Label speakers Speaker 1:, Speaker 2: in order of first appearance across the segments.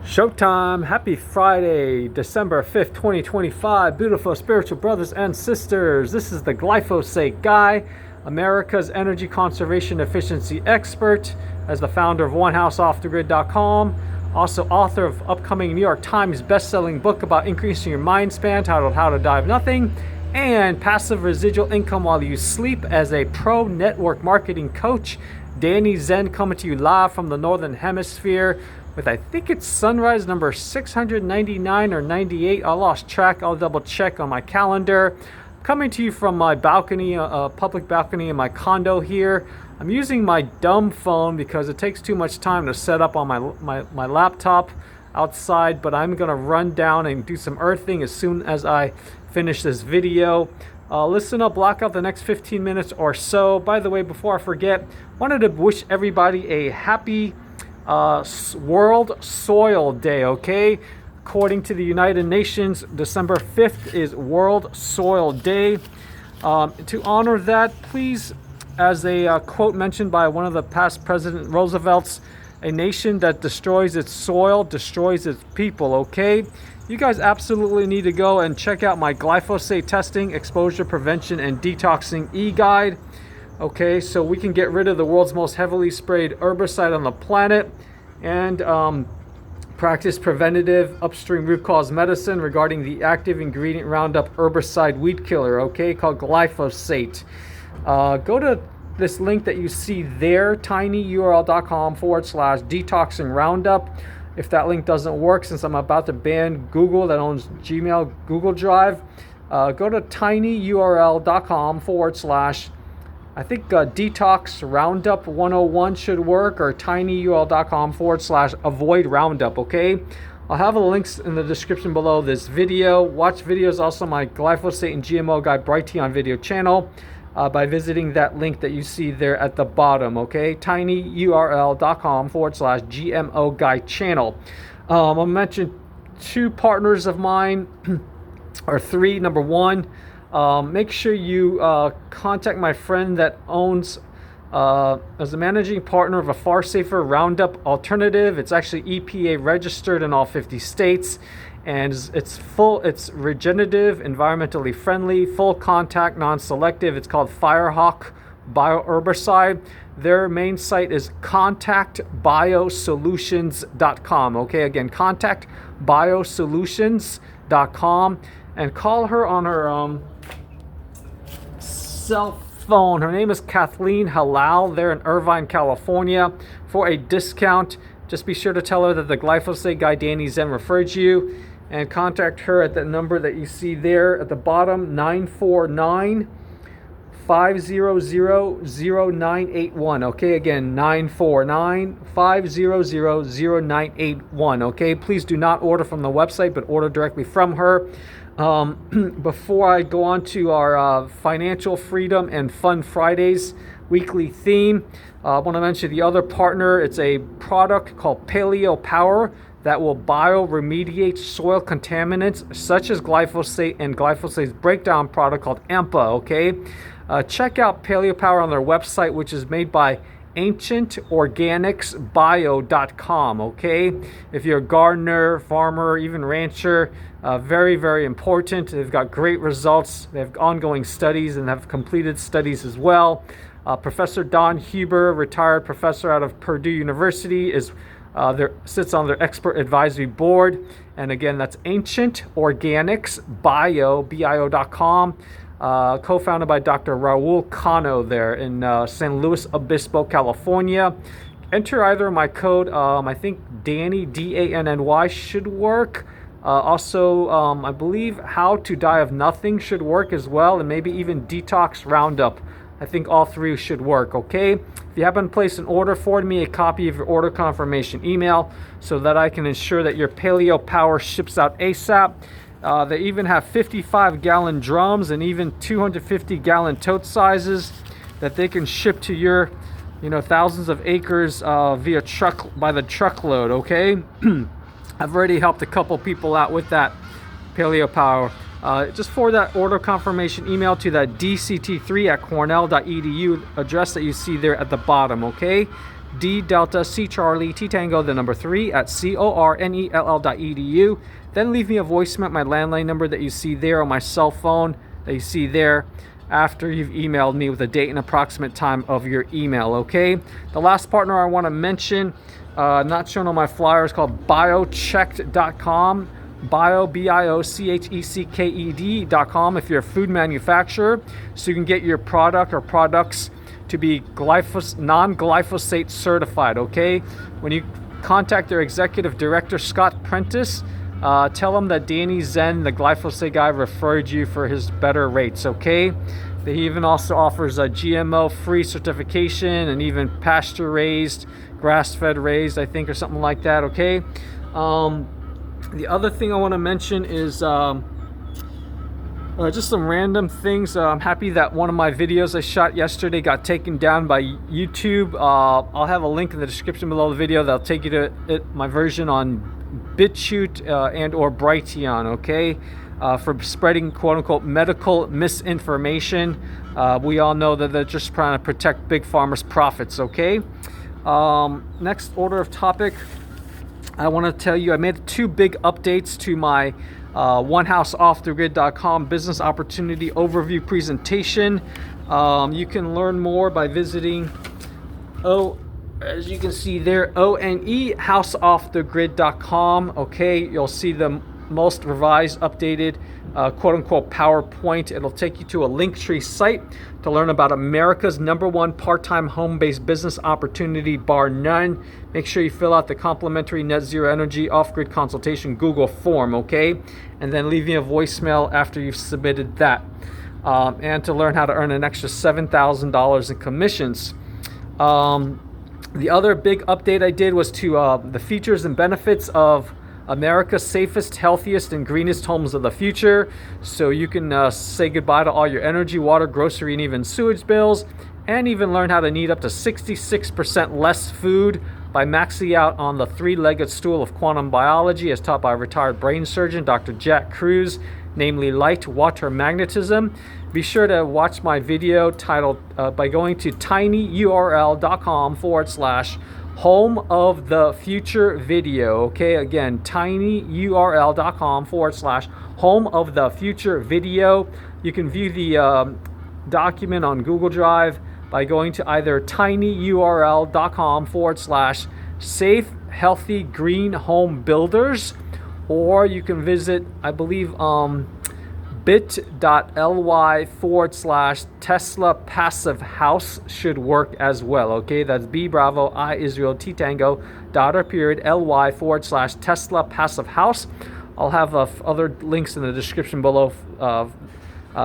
Speaker 1: Showtime! Happy Friday, December 5th, 2025. Beautiful spiritual brothers and sisters. This is the Glyphosate Guy, America's energy conservation efficiency expert, as the founder of OneHouseOffTheGrid.com, also author of upcoming New York Times best-selling book about increasing your mind span titled How to Die of Nothing, and passive residual income while you sleep as a pro network marketing coach. Danny Zen coming to you live from the Northern Hemisphere with, I think it's sunrise number 699 or 98. I lost track. I'll double check on my calendar. Coming to you from my balcony, public balcony in my condo here. I'm using my dumb phone because it takes too much time to set up on my laptop outside, but I'm going to run down and do some earthing as soon as I finish this video. Listen up, block out the next 15 minutes or so. By the way, before I forget, wanted to wish everybody a happy World Soil Day, okay? According to the United Nations, December 5th is World Soil Day. To honor that, please, as a quote mentioned by one of the past President Roosevelt's, a nation that destroys its soil destroys its people, okay? You guys absolutely need to go and check out my Glyphosate Testing, Exposure Prevention, and Detoxing e-guide. Okay, so we can get rid of the world's most heavily sprayed herbicide on the planet and practice preventative upstream root cause medicine regarding the active ingredient Roundup herbicide weed killer, okay, called glyphosate. Go to this link that you see there, tinyurl.com/detoxing roundup. If that link doesn't work, since I'm about to ban Google that owns Gmail, Google Drive, go to tinyurl.com/ I think Detox Roundup 101 should work, or tinyurl.com/avoid Roundup, okay? I'll have the links in the description below this video. Watch videos also my Glyphosate and GMO Guy Brighteon video channel by visiting that link that you see there at the bottom, okay? tinyurl.com/GMO Guy channel. I'll mention two partners of mine, or three. Number one, make sure you contact my friend that owns, as a managing partner of a far safer Roundup alternative. It's actually EPA registered in all 50 states, and it's regenerative, environmentally friendly, full contact, non-selective. It's called FireHawk bio-herbicide. Their main site is contactbiosolutions.com. Okay, again, contactbiosolutions.com, and call her on her cell phone. Her name is k.hallal. They're in Irvine, California, for a discount. Just be sure to tell her that the Glyphosate Guy Danny Zen referred you, and contact her at the number that you see there at the bottom, 949-500-0981. Okay, again, 949-500-0981. Okay, please do not order from the website, but order directly from her. Before I go on to our Financial Freedom and Fun Fridays weekly theme, I want to mention the other partner. It's a product called Paleo Power that will bio-remediate soil contaminants such as glyphosate and glyphosate's breakdown product called AMPA, okay? Check out Paleo Power on their website, which is made by ancientorganicsbio.com, okay? If you're a gardener, farmer, even rancher, very, very important. They've got great results. They have ongoing studies and have completed studies as well. Professor Don Huber, retired professor out of Purdue University, sits on their expert advisory board. And again, that's ancientorganicsbio.com. Co-founded by Dr. Raul Cano there in San Luis Obispo, California. Enter either my code, I think Danny, D-A-N-N-Y, should work. Also, I believe How to Die of Nothing should work as well, and maybe even Detox Roundup. I think all three should work, okay? If you haven't placed an order, forward me a copy of your order confirmation email so that I can ensure that your Paleo Power ships out ASAP. They even have 55-gallon drums and even 250-gallon tote sizes that they can ship to your, thousands of acres via truck, by the truckload, okay? I've already helped a couple people out with that Paleo Power. Just forward that order confirmation email to that dct3@cornell.edu address that you see there at the bottom, okay? D Delta C Charlie T Tango the number 3 at cornell.edu. Then leave me a voicemail at my landline number that you see there on my cell phone that you see there after you've emailed me with a date and approximate time of your email, okay? The last partner I want to mention, not shown on my flyer, is called biochecked.com. BioChecked.com if you're a food manufacturer, so you can get your product or products to be non-glyphosate certified, okay? When you contact their executive director, Scott Prentice, tell him that Danny Zen, the glyphosate guy, referred you for his better rates, okay? He even also offers a GMO-free certification and even pasture-raised, grass-fed raised, I think, or something like that, okay? The other thing I want to mention is just some random things. I'm happy that one of my videos I shot yesterday got taken down by YouTube. I'll have a link in the description below the video that'll take you to my version on BitChute and or Brighteon, okay? For spreading quote-unquote medical misinformation. We all know that they're just trying to protect big pharma's profits, okay? Next order of topic, I want to tell you I made 2 big updates to my onehouseoffthegrid.com business opportunity overview presentation. You can learn more by visiting, as you can see there, onehouseoffthegrid.com. Okay, you'll see the most revised, updated, quote-unquote PowerPoint. It'll take you to a Linktree site to learn about America's #1 part-time home-based business opportunity, bar none. Make sure you fill out the complimentary Net Zero Energy Off-Grid Consultation Google form, okay? And then leave me a voicemail after you've submitted that. And to learn how to earn an extra $7,000 in commissions. The other big update I did was to the features and benefits of America's safest, healthiest, and greenest homes of the future. So you can say goodbye to all your energy, water, grocery, and even sewage bills, and even learn how to need up to 66% less food by maxing out on the 3-legged stool of quantum biology as taught by retired brain surgeon Dr. Jack Cruz, namely light water magnetism. Be sure to watch my video titled by going to tinyurl.com/home of the future video. Okay, again, tinyurl.com/home of the future video. You can view the document on Google Drive by going to either tinyurl.com/safe healthy green home builders, or you can visit, I believe, bit.ly/Tesla passive house should work as well. Okay, that's B Bravo I Israel T Tango .ly/Tesla passive house. I'll have other links in the description below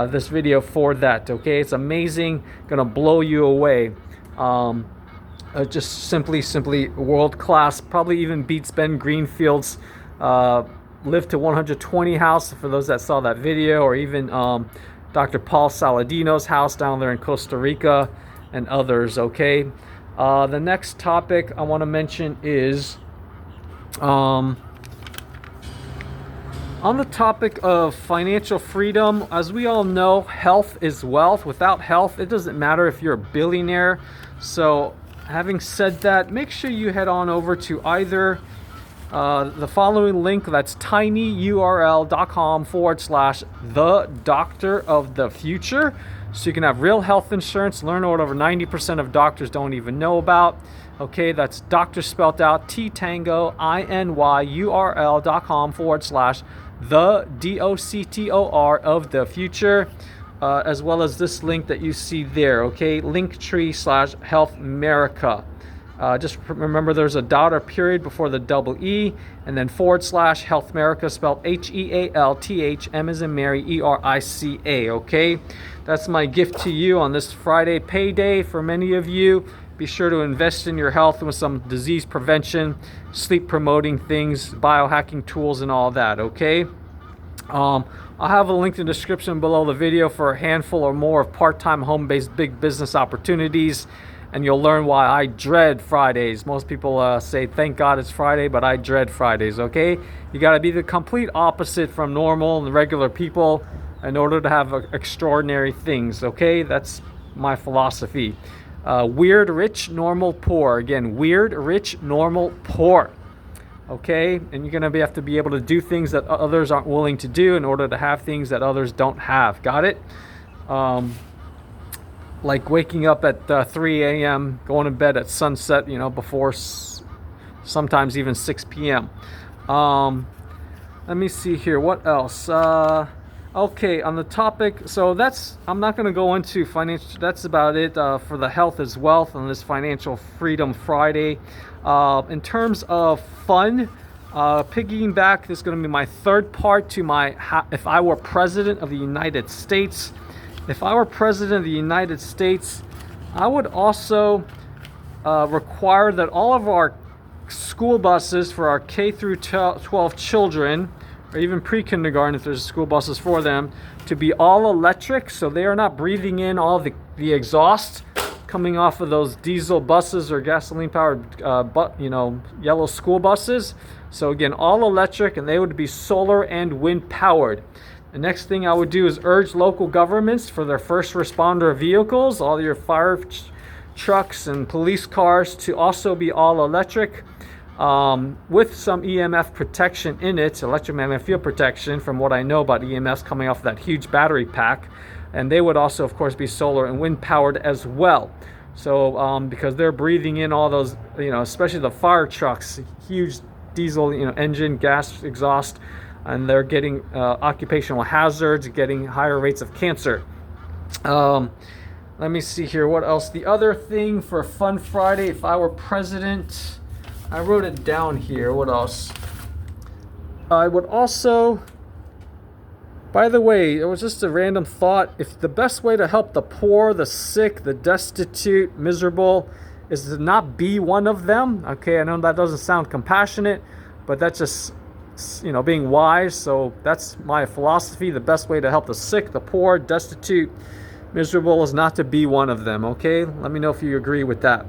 Speaker 1: this video for that. Okay, it's amazing, gonna blow you away. Just simply world class. Probably even beats Ben Greenfield's Live to 120 house, for those that saw that video, or even Dr. Paul Saladino's house down there in Costa Rica, and others. Okay, the next topic I want to mention is on the topic of financial freedom. As we all know, health is wealth. Without health, it doesn't matter if you're a billionaire. So having said that, make sure you head on over to either the following link, that's tinyurl.com/the doctor of the future, so you can have real health insurance, learn what over 90% of doctors don't even know about. Okay, that's doctor spelled out T-Tango INYURL.com/the DOCTOR of the future, as well as this link that you see there. Okay, Linktree/Health America. Just remember there's a dot or period before the double E, and then /Health America, spelled HEALTH, M as in Mary, ERICA. Okay, that's my gift to you on this Friday payday. For many of you, be sure to invest in your health with some disease prevention, sleep promoting things, biohacking tools, and all that. Okay, I'll have a link in the description below the video for a handful or more of part-time home-based big business opportunities. And you'll learn why I dread Fridays. Most people say, thank God it's Friday, but I dread Fridays, okay? You gotta be the complete opposite from normal and regular people in order to have extraordinary things, okay? That's my philosophy. Weird, rich, normal, poor. Again, weird, rich, normal, poor. Okay, and you're gonna have to be able to do things that others aren't willing to do in order to have things that others don't have. Got it? Like waking up at 3 a.m., going to bed at sunset, before sometimes even 6 p.m. Let me see here. What else? Okay, on the topic, so I'm not going to go into financial, that's about it for the Health is Wealth on this Financial Freedom Friday. In terms of fun, piggyback, this is going to be my third part to my if I were President of the United States. If I were President of the United States, I would also require that all of our school buses for our K through 12 children, or even pre-kindergarten if there's school buses for them, to be all electric, so they are not breathing in all the exhaust coming off of those diesel buses or gasoline powered yellow school buses. So again, all electric, and they would be solar and wind powered. The next thing I would do is urge local governments for their first responder vehicles, all your fire trucks and police cars, to also be all electric, with some EMF protection in it, electromagnetic field protection, from what I know about EMFs coming off that huge battery pack. And they would also, of course, be solar and wind powered as well. So because they're breathing in all those, especially the fire trucks, huge diesel, engine, gas exhaust, and they're getting occupational hazards, getting higher rates of cancer. Let me see here. What else? The other thing for Fun Friday, if I were president, I wrote it down here. What else? I would also, by the way, it was just a random thought. If the best way to help the poor, the sick, the destitute, miserable, is to not be one of them. Okay, I know that doesn't sound compassionate, but that's just, being wise. So that's my philosophy. The best way to help the sick, the poor, destitute, miserable is not to be one of them. Okay, let me know if you agree with that.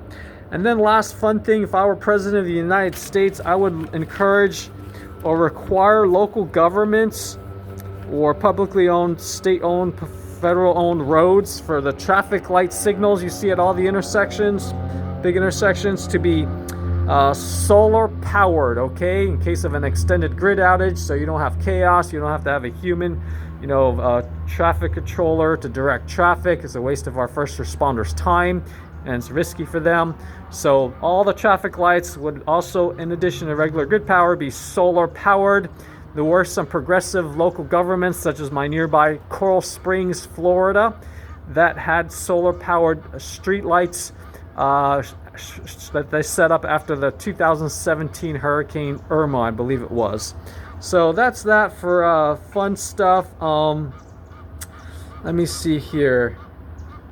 Speaker 1: And then last fun thing, if I were president of the United States, I would encourage or require local governments or publicly owned, state-owned, federal-owned roads for the traffic light signals you see at all the intersections, big intersections, to be solar powered, okay, in case of an extended grid outage, so you don't have chaos, you don't have to have a human, traffic controller to direct traffic. It's a waste of our first responders' time, and it's risky for them. So all the traffic lights would also, in addition to regular grid power, be solar powered. There were some progressive local governments, such as my nearby Coral Springs, Florida, that had solar powered street lights that they set up after the 2017 Hurricane Irma, I believe it was. So that's that for fun stuff. Let me see here.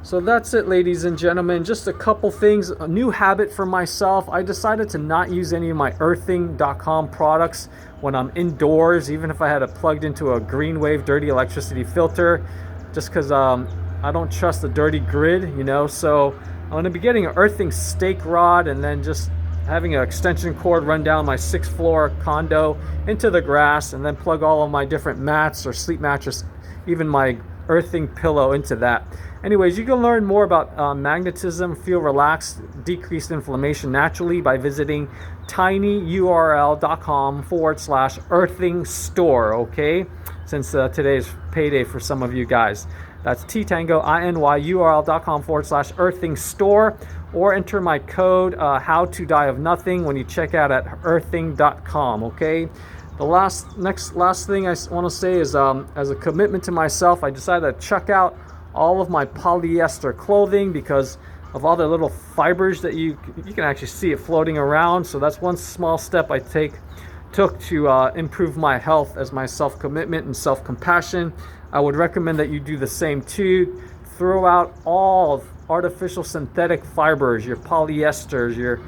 Speaker 1: So that's it, ladies and gentlemen. Just a couple things. A new habit for myself. I decided to not use any of my earthing.com products when I'm indoors, even if I had it plugged into a green wave dirty electricity filter, just because I don't trust the dirty grid, So I'm going to be getting an earthing stake rod, and then just having an extension cord run down my 6th floor condo into the grass, and then plug all of my different mats or sleep mattress, even my earthing pillow, into that. Anyways, you can learn more about magnetism, feel relaxed, decreased inflammation naturally by visiting tinyurl.com/earthing store, okay? Since today's payday for some of you guys. That's tinyurl.com/earthing store, or enter my code howtodieofnothing when you check out at earthing.com, okay? The last thing I want to say is, as a commitment to myself, I decided to check out all of my polyester clothing because of all the little fibers that you can actually see it floating around. So that's one small step I took to improve my health as my self-commitment and self-compassion. I would recommend that you do the same too. Throw out all artificial synthetic fibers, your polyesters, your,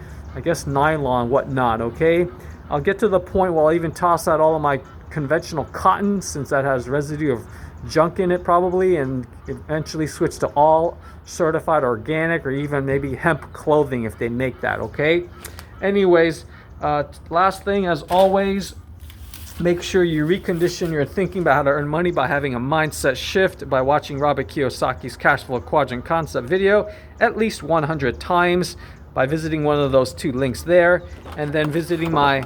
Speaker 1: nylon, whatnot, okay? I'll get to the point where I'll even toss out all of my conventional cotton, since that has residue of junk in it probably, and eventually switch to all certified organic, or even maybe hemp clothing if they make that, okay? Anyways, last thing, as always, Make sure you recondition your thinking about how to earn money by having a mindset shift by watching Robert Kiyosaki's Cash Flow Quadrant Concept video at least 100 times by visiting one of those 2 links there, and then visiting my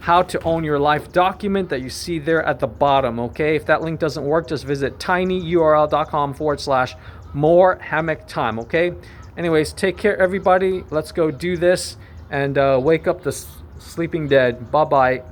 Speaker 1: How to Own Your Life document that you see there at the bottom, okay? If that link doesn't work, just visit tinyurl.com/more hammock time, okay? Anyways, take care, everybody. Let's go do this and wake up the sleeping dead. Bye-bye.